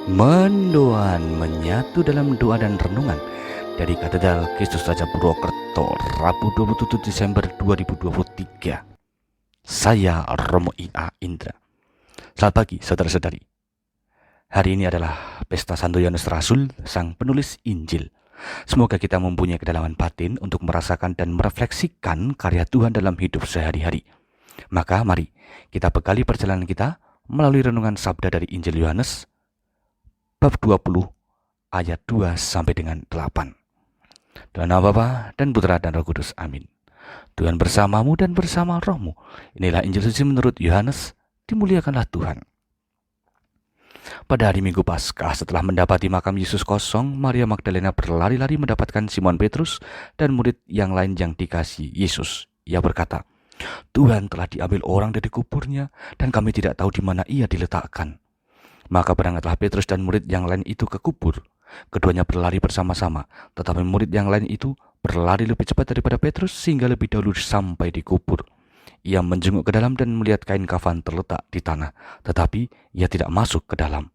Mendoan menyatu dalam doa dan renungan dari Katedral Kristus Raja Purwokerto, Rabu 27 Desember 2023. Saya Romo I.A. Indra. Selamat pagi saudara-saudari. Hari ini adalah Pesta Santo Yohanes Rasul, sang penulis Injil. Semoga kita mempunyai kedalaman batin untuk merasakan dan merefleksikan karya Tuhan dalam hidup sehari-hari. Maka mari kita bekali perjalanan kita melalui renungan sabda dari Injil Yohanes bab 20 ayat 2 sampai dengan 8. Dalam nama Bapa dan Putra dan Roh Kudus. Amin. Tuhan bersamamu dan bersama rohmu. Inilah Injil suci menurut Yohanes. Dimuliakanlah Tuhan. Pada hari Minggu Paskah, setelah mendapati makam Yesus kosong, Maria Magdalena berlari-lari mendapatkan Simon Petrus dan murid yang lain yang dikasihi Yesus. Ia berkata, "Tuhan telah diambil orang dari kuburnya dan kami tidak tahu di mana ia diletakkan." Maka berangkatlah Petrus dan murid yang lain itu ke kubur. Keduanya berlari bersama-sama, tetapi murid yang lain itu berlari lebih cepat daripada Petrus sehingga lebih dahulu sampai di kubur. Ia menjenguk ke dalam dan melihat kain kafan terletak di tanah, tetapi ia tidak masuk ke dalam.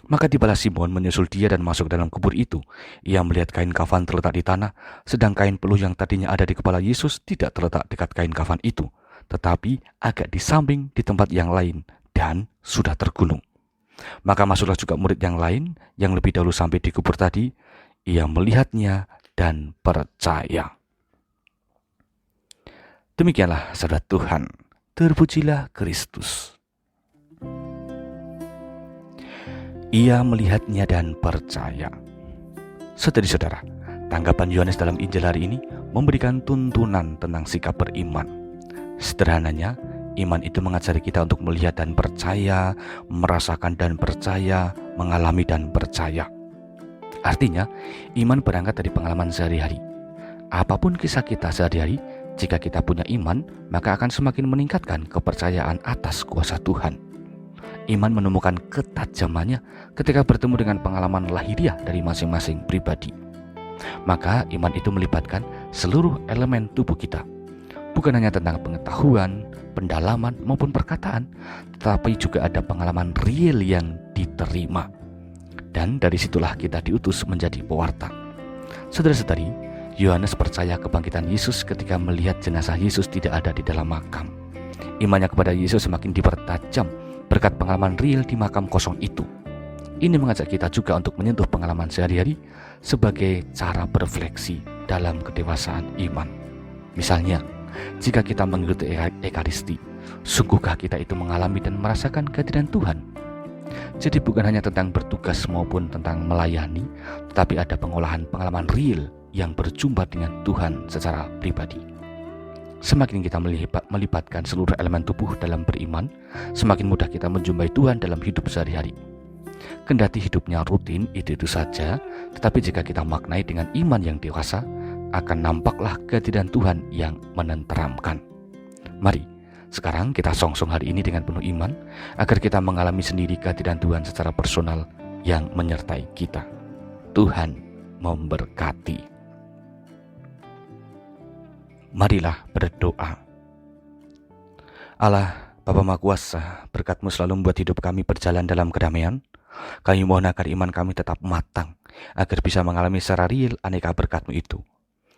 Maka tibalah Simon menyusul dia dan masuk ke dalam kubur itu. Ia melihat kain kafan terletak di tanah, sedang kain peluh yang tadinya ada di kepala Yesus tidak terletak dekat kain kafan itu, tetapi agak di samping di tempat yang lain dan sudah tergulung. Maka masuklah juga murid yang lain yang lebih dahulu sampai di kubur tadi. Ia melihatnya dan percaya. Demikianlah sabda Tuhan. Terpujilah Kristus. Ia melihatnya dan percaya. Saudara-saudara, tanggapan Yohanes dalam Injil hari ini memberikan tuntunan tentang sikap beriman. Sederhananya, iman itu mengajari kita untuk melihat dan percaya, merasakan dan percaya, mengalami dan percaya. Artinya, iman berangkat dari pengalaman sehari-hari. Apapun kisah kita sehari-hari, jika kita punya iman, maka akan semakin meningkatkan kepercayaan atas kuasa Tuhan. Iman menemukan ketajamannya ketika bertemu dengan pengalaman lahiriah dari masing-masing pribadi. Maka iman itu melibatkan seluruh elemen tubuh kita. Bukan hanya tentang pengetahuan, pendalaman maupun perkataan, tetapi juga ada pengalaman real yang diterima. Dan dari situlah kita diutus menjadi pewarta. Saudara-saudari, Yohanes percaya kebangkitan Yesus ketika melihat jenazah Yesus tidak ada di dalam makam. Imannya kepada Yesus semakin dipertajam berkat pengalaman real di makam kosong itu. Ini mengajak kita juga untuk menyentuh pengalaman sehari-hari sebagai cara berefleksi dalam kedewasaan iman. Misalnya, jika kita mengikuti Ekaristi, sungguhkah kita itu mengalami dan merasakan kehadiran Tuhan? Jadi bukan hanya tentang bertugas maupun tentang melayani, tetapi ada pengolahan pengalaman real yang berjumpa dengan Tuhan secara pribadi. Semakin kita melibatkan seluruh elemen tubuh dalam beriman, semakin mudah kita menjumpai Tuhan dalam hidup sehari-hari. Kendati hidupnya rutin itu saja, tetapi jika kita maknai dengan iman yang dewasa, akan nampaklah kehadiran Tuhan yang menenteramkan. Mari, sekarang kita songsong hari ini dengan penuh iman, agar kita mengalami sendiri kehadiran Tuhan secara personal yang menyertai kita. Tuhan memberkati. Marilah berdoa. Allah, Bapa Maha Kuasa, berkat-Mu selalu membuat hidup kami berjalan dalam kedamaian. Kami mohon agar iman kami tetap matang, agar bisa mengalami secara real aneka berkat-Mu itu.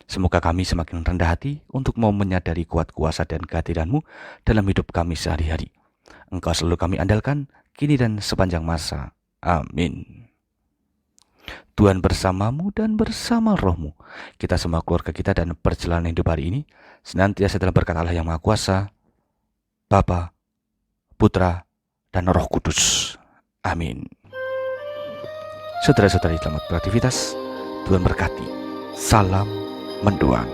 Semoga kami semakin rendah hati untuk mau menyadari kuat kuasa dan kehadiran-Mu dalam hidup kami sehari-hari. Engkau selalu kami andalkan, kini dan sepanjang masa. Amin. Tuhan bersamamu dan bersama rohmu. Kita semua keluarga kita dan perjalanan hidup hari ini senantiasa dalam berkat Allah yang Maha Kuasa, Bapa, Putra, dan Roh Kudus. Amin. Saudara-saudari, selamat beraktivitas. Tuhan berkati. Salam mendoan.